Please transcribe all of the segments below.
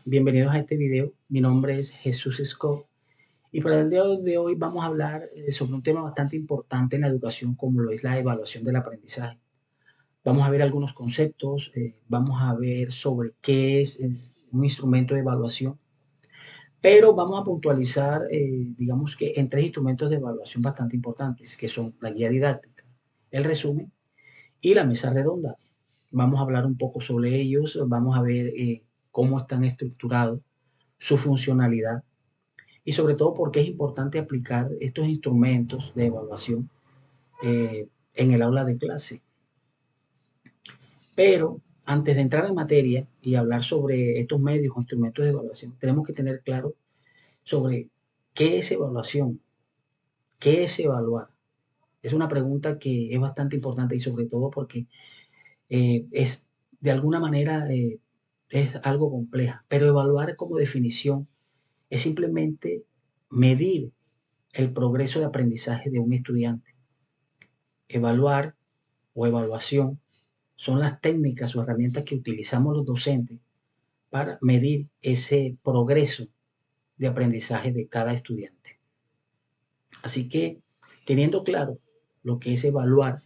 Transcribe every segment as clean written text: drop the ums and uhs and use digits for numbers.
bienvenidos a este video. Mi nombre es Jesús Scott y para el día de hoy vamos a hablar sobre un tema bastante importante en la educación como lo es la evaluación del aprendizaje. Vamos a ver algunos conceptos, vamos a ver sobre qué es un instrumento de evaluación, pero vamos a puntualizar, digamos que en tres instrumentos de evaluación bastante importantes, que son la guía didáctica, el resumen y la mesa redonda. Vamos a hablar un poco sobre ellos, vamos a ver cómo están estructurados, su funcionalidad y sobre todo por qué es importante aplicar estos instrumentos de evaluación en el aula de clase. Pero antes de entrar en materia y hablar sobre estos medios o instrumentos de evaluación, tenemos que tener claro sobre qué es evaluación, qué es evaluar. Es una pregunta que es bastante importante y sobre todo porque es de alguna manera es algo compleja, pero evaluar como definición es simplemente medir el progreso de aprendizaje de un estudiante. Evaluar o evaluación son las técnicas o herramientas que utilizamos los docentes para medir ese progreso de aprendizaje de cada estudiante. Así que, teniendo claro lo que es evaluar,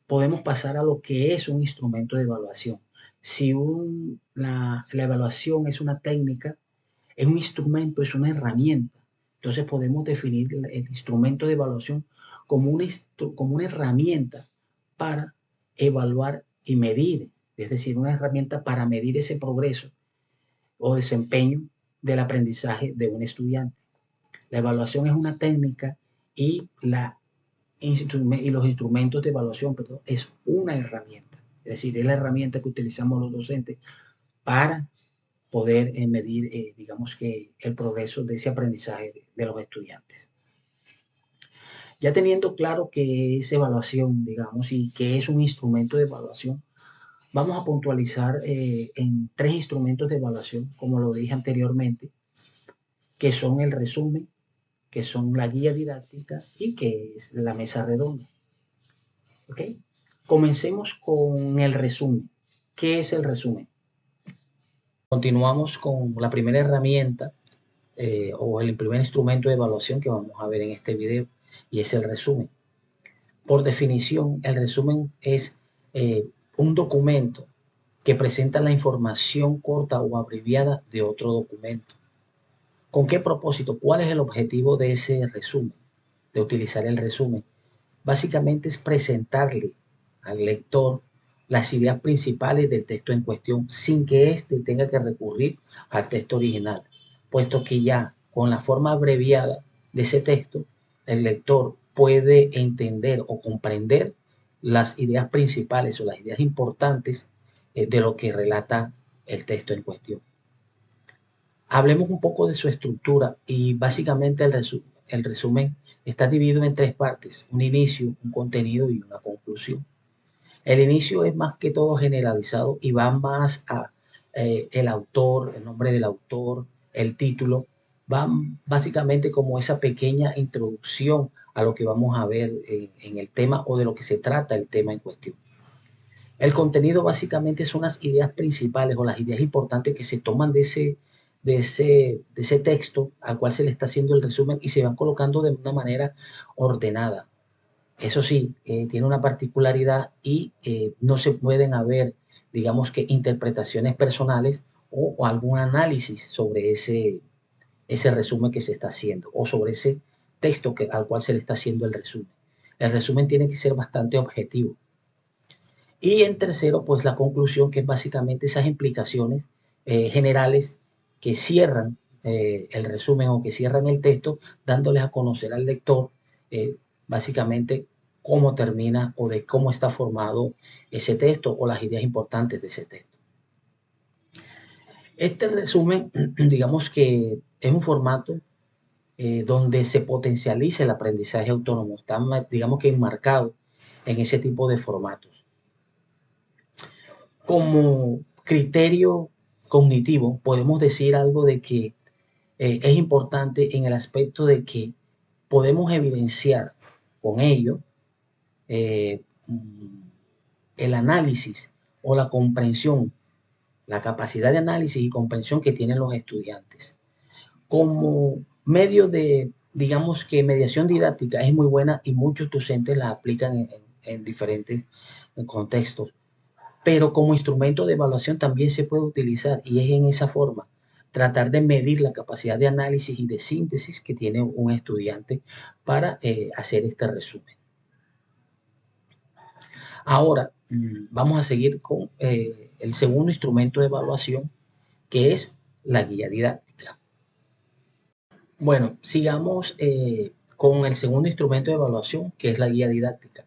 podemos pasar a lo que es un instrumento de evaluación. Si la evaluación es una técnica, es un instrumento, es una herramienta. Entonces podemos definir el instrumento de evaluación como una herramienta para evaluar y medir, es decir, una herramienta para medir ese progreso o desempeño del aprendizaje de un estudiante. La evaluación es una técnica y, los instrumentos de evaluación, perdón, es una herramienta. Es decir, es la herramienta que utilizamos los docentes para poder medir, digamos que, el progreso de ese aprendizaje de los estudiantes. Ya teniendo claro qué es evaluación, digamos, y qué es un instrumento de evaluación, vamos a puntualizar en tres instrumentos de evaluación, como lo dije anteriormente, que son el resumen, que son la guía didáctica y que es la mesa redonda. ¿Ok? Comencemos con el resumen. ¿Qué es el resumen? Continuamos con la primera herramienta o el primer instrumento de evaluación que vamos a ver en este video y es el resumen. Por definición, el resumen es un documento que presenta la información corta o abreviada de otro documento. ¿Con qué propósito? ¿Cuál es el objetivo de ese resumen? De utilizar el resumen. Básicamente es presentarle al lector las ideas principales del texto en cuestión sin que éste tenga que recurrir al texto original, puesto que ya con la forma abreviada de ese texto, el lector puede entender o comprender las ideas principales o las ideas importantes de lo que relata el texto en cuestión. Hablemos un poco de su estructura y básicamente el resumen está dividido en tres partes: un inicio, un contenido y una conclusión. El inicio es más que todo generalizado y va más a el autor, el nombre del autor, el título. Va básicamente como esa pequeña introducción a lo que vamos a ver en el tema o de lo que se trata el tema en cuestión. El contenido básicamente son las ideas principales o las ideas importantes que se toman de ese texto al cual se le está haciendo el resumen y se van colocando de una manera ordenada. Eso sí, tiene una particularidad y no se pueden haber, digamos que, interpretaciones personales o algún análisis sobre ese resumen que se está haciendo o sobre ese texto al cual se le está haciendo el resumen. El resumen tiene que ser bastante objetivo. Y en tercero, pues la conclusión, que es básicamente esas implicaciones generales que cierran el resumen o que cierran el texto, dándoles a conocer al lector básicamente cómo termina o de cómo está formado ese texto o las ideas importantes de ese texto. Este resumen, digamos que es un formato donde se potencializa el aprendizaje autónomo, está, digamos que enmarcado en ese tipo de formatos. Como criterio cognitivo, podemos decir algo de que es importante en el aspecto de que podemos evidenciar con ello eh, el análisis o la comprensión la capacidad de análisis y comprensión que tienen los estudiantes. Como medio de, digamos que mediación didáctica es muy buena y muchos docentes la aplican en diferentes contextos, pero como instrumento de evaluación también se puede utilizar y es en esa forma, tratar de medir la capacidad de análisis y de síntesis que tiene un estudiante para hacer este resumen. Ahora vamos a seguir con el segundo instrumento de evaluación, que es la guía didáctica. Bueno, sigamos con el segundo instrumento de evaluación, que es la guía didáctica.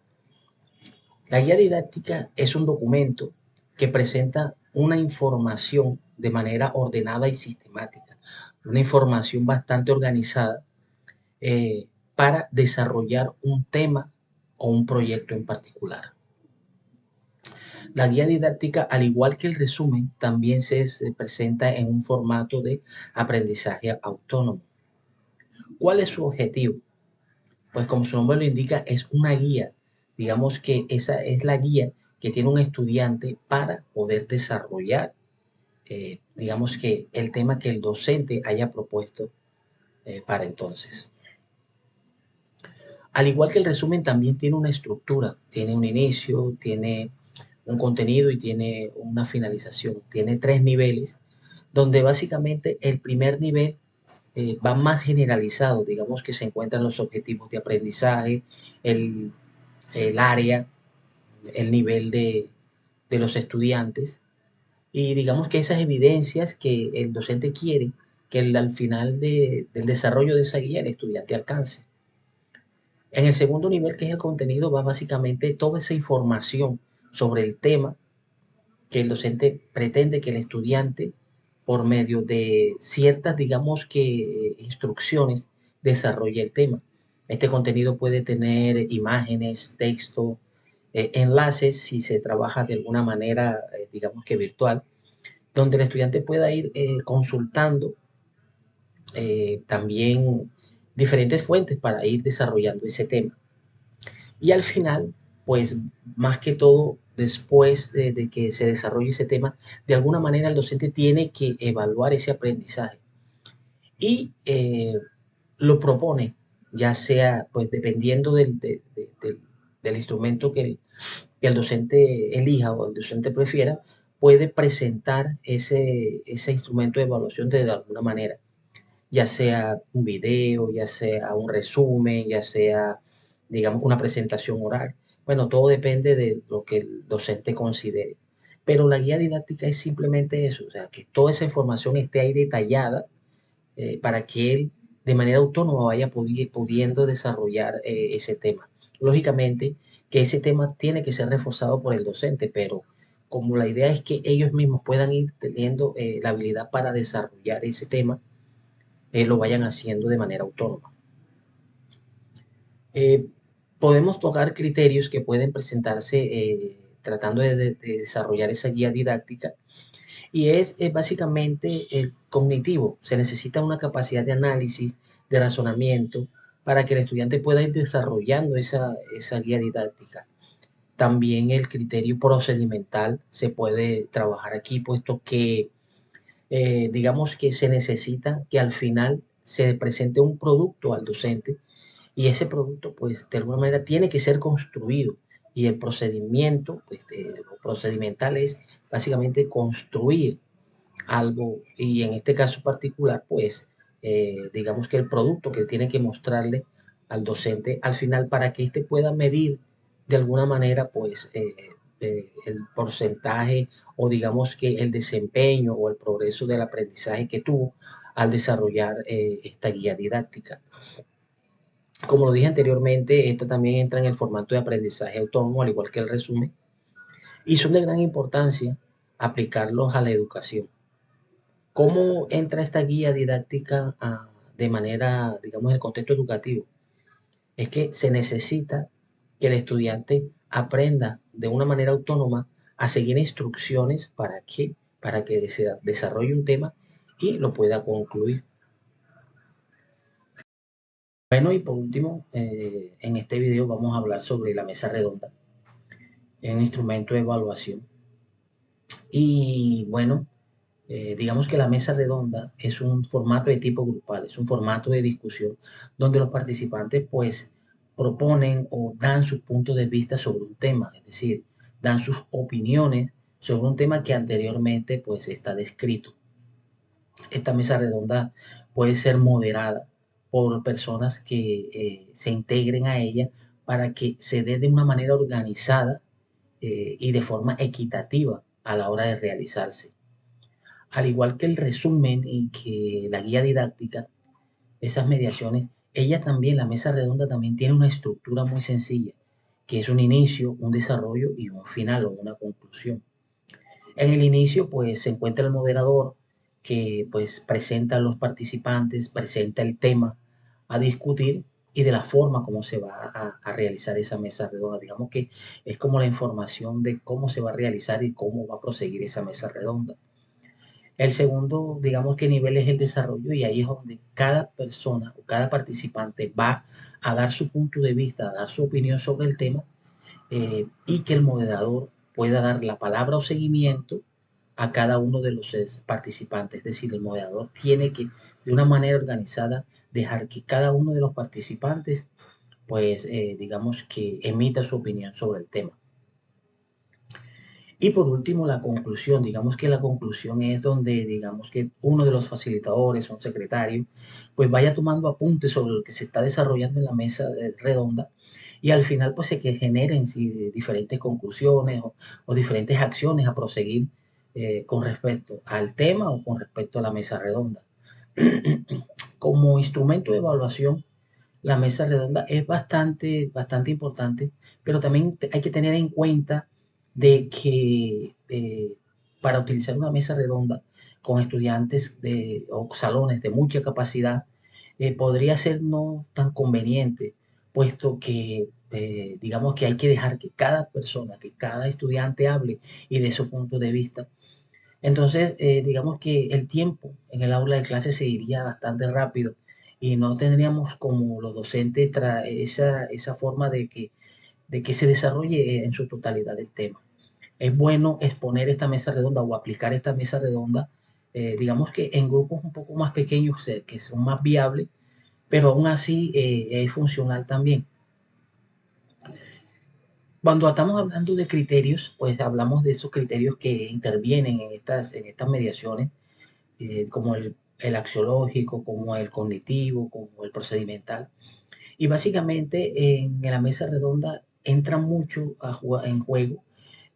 La guía didáctica es un documento que presenta una información de manera ordenada y sistemática, una información bastante organizada para desarrollar un tema o un proyecto en particular. La guía didáctica, al igual que el resumen, también se presenta en un formato de aprendizaje autónomo. ¿Cuál es su objetivo? Pues como su nombre lo indica, es una guía. Digamos que esa es la guía que tiene un estudiante para poder desarrollar, digamos que el tema que el docente haya propuesto para entonces. Al igual que el resumen, también tiene una estructura, tiene un inicio, tiene un contenido y tiene una finalización. Tiene 3 niveles, donde básicamente el primer nivel va más generalizado, digamos que se encuentran los objetivos de aprendizaje, el, el área, el nivel de los estudiantes y digamos que esas evidencias que el docente quiere que al final del desarrollo de esa guía el estudiante alcance. En el segundo nivel, que es el contenido, va básicamente toda esa información sobre el tema que el docente pretende que el estudiante, por medio de ciertas, digamos que, instrucciones, desarrolle el tema. Este contenido puede tener imágenes, texto, enlaces, si se trabaja de alguna manera, digamos que virtual, donde el estudiante pueda ir consultando también diferentes fuentes para ir desarrollando ese tema. Y al final, pues más que todo, después de que se desarrolle ese tema, de alguna manera el docente tiene que evaluar ese aprendizaje y lo propone, ya sea, pues dependiendo del instrumento que el docente elija o el docente prefiera, puede presentar ese instrumento de evaluación de alguna manera, ya sea un video, ya sea un resumen, ya sea, digamos, una presentación oral. Bueno, todo depende de lo que el docente considere. Pero la guía didáctica es simplemente eso, o sea, que toda esa información esté ahí detallada para que él de manera autónoma vaya pudiendo desarrollar ese tema. Lógicamente que ese tema tiene que ser reforzado por el docente, pero como la idea es que ellos mismos puedan ir teniendo la habilidad para desarrollar ese tema, lo vayan haciendo de manera autónoma. Eh, Podemos tocar criterios que pueden presentarse tratando de desarrollar esa guía didáctica y es básicamente el cognitivo. Se necesita una capacidad de análisis, de razonamiento, para que el estudiante pueda ir desarrollando esa guía didáctica. También el criterio procedimental se puede trabajar aquí, puesto que digamos que se necesita que al final se presente un producto al docente y ese producto pues de alguna manera tiene que ser construido y el procedimiento pues, lo procedimental es básicamente construir algo y en este caso particular pues digamos que el producto que tiene que mostrarle al docente al final para que éste pueda medir de alguna manera pues el porcentaje o digamos que el desempeño o el progreso del aprendizaje que tuvo al desarrollar esta guía didáctica. Como lo dije anteriormente, esto también entra en el formato de aprendizaje autónomo, al igual que el resumen, y son de gran importancia aplicarlos a la educación. ¿Cómo entra esta guía didáctica de manera, digamos, en el contexto educativo? Es que se necesita que el estudiante aprenda de una manera autónoma a seguir instrucciones para que desarrolle un tema y lo pueda concluir. Bueno, y por último, en este video vamos a hablar sobre la mesa redonda, un instrumento de evaluación. Y bueno, Digamos que la mesa redonda es un formato de tipo grupal, es un formato de discusión donde los participantes pues proponen o dan sus puntos de vista sobre un tema, es decir, dan sus opiniones sobre un tema que anteriormente pues está descrito. Esta mesa redonda puede ser moderada por personas que se integren a ella para que se dé de una manera organizada y de forma equitativa a la hora de realizarse. Al igual que el resumen y que la guía didáctica, esas mediaciones, ella también, la mesa redonda también tiene una estructura muy sencilla, que es un inicio, un desarrollo y un final o una conclusión. En el inicio, pues se encuentra el moderador que pues presenta a los participantes, presenta el tema a discutir y de la forma como se va a realizar esa mesa redonda. Digamos que es como la información de cómo se va a realizar y cómo va a proseguir esa mesa redonda. El segundo, digamos que nivel es el desarrollo y ahí es donde cada persona o cada participante va a dar su punto de vista, a dar su opinión sobre el tema y que el moderador pueda dar la palabra o seguimiento a cada uno de los participantes. Es decir, el moderador tiene que, de una manera organizada, dejar que cada uno de los participantes, pues, digamos que emita su opinión sobre el tema. Y por último, la conclusión. Digamos que la conclusión es donde, digamos que uno de los facilitadores, un secretario, pues vaya tomando apuntes sobre lo que se está desarrollando en la mesa redonda y al final pues se que generen sí, diferentes conclusiones o diferentes acciones a proseguir con respecto al tema o con respecto a la mesa redonda. Como instrumento de evaluación, la mesa redonda es bastante importante, pero también hay que tener en cuenta de que para utilizar una mesa redonda con estudiantes o salones de mucha capacidad, podría ser no tan conveniente, puesto que digamos que hay que dejar que cada persona, que cada estudiante hable y de su punto de vista. Entonces, digamos que el tiempo en el aula de clase se iría bastante rápido y no tendríamos como los docentes esa forma de que se desarrolle en su totalidad el tema. Es bueno exponer esta mesa redonda o aplicar esta mesa redonda, digamos que en grupos un poco más pequeños que son más viables, pero aún así es funcional también. Cuando estamos hablando de criterios, pues hablamos de esos criterios que intervienen en estas mediaciones como el axiológico, como el cognitivo, como el procedimental. Y básicamente en la mesa redonda entra mucho en juego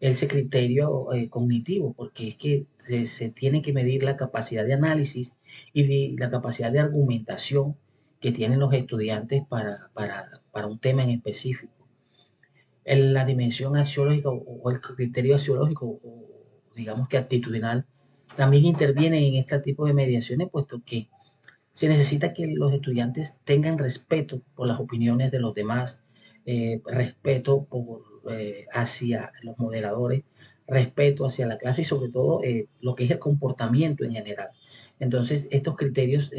ese criterio cognitivo, porque es que se tiene que medir la capacidad de análisis y la capacidad de argumentación que tienen los estudiantes para un tema en específico. La dimensión axiológica o el criterio axiológico, o digamos que actitudinal, también interviene en este tipo de mediaciones, puesto que se necesita que los estudiantes tengan respeto por las opiniones de los demás, respeto hacia los moderadores, respeto hacia la clase y sobre todo lo que es el comportamiento en general. Entonces, estos criterios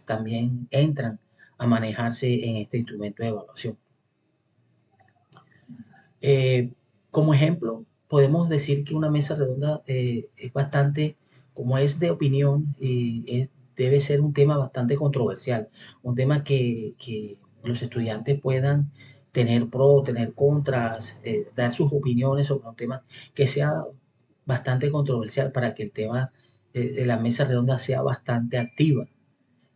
también entran a manejarse en este instrumento de evaluación. Eh, Como ejemplo, podemos decir que una mesa redonda es bastante, como es de opinión, debe ser un tema bastante controversial, un tema que los estudiantes puedan tener pro, tener contras, dar sus opiniones sobre un tema que sea bastante controversial para que el tema de la mesa redonda sea bastante activa.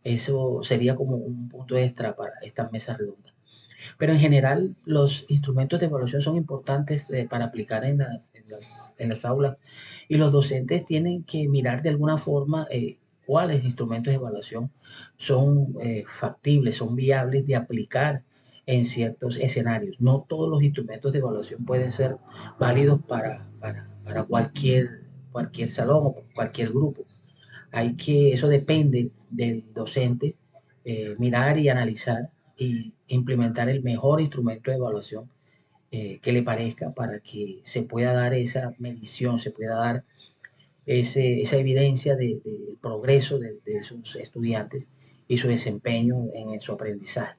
Eso sería como un punto extra para estas mesas redondas. Pero en general, los instrumentos de evaluación son importantes para aplicar en las aulas y los docentes tienen que mirar de alguna forma cuáles instrumentos de evaluación son factibles, son viables de aplicar en ciertos escenarios. No todos los instrumentos de evaluación pueden ser válidos para cualquier salón o cualquier grupo. Eso depende del docente, mirar y analizar y implementar el mejor instrumento de evaluación que le parezca para que se pueda dar esa medición, se pueda dar esa evidencia del progreso de sus estudiantes y su desempeño en su aprendizaje.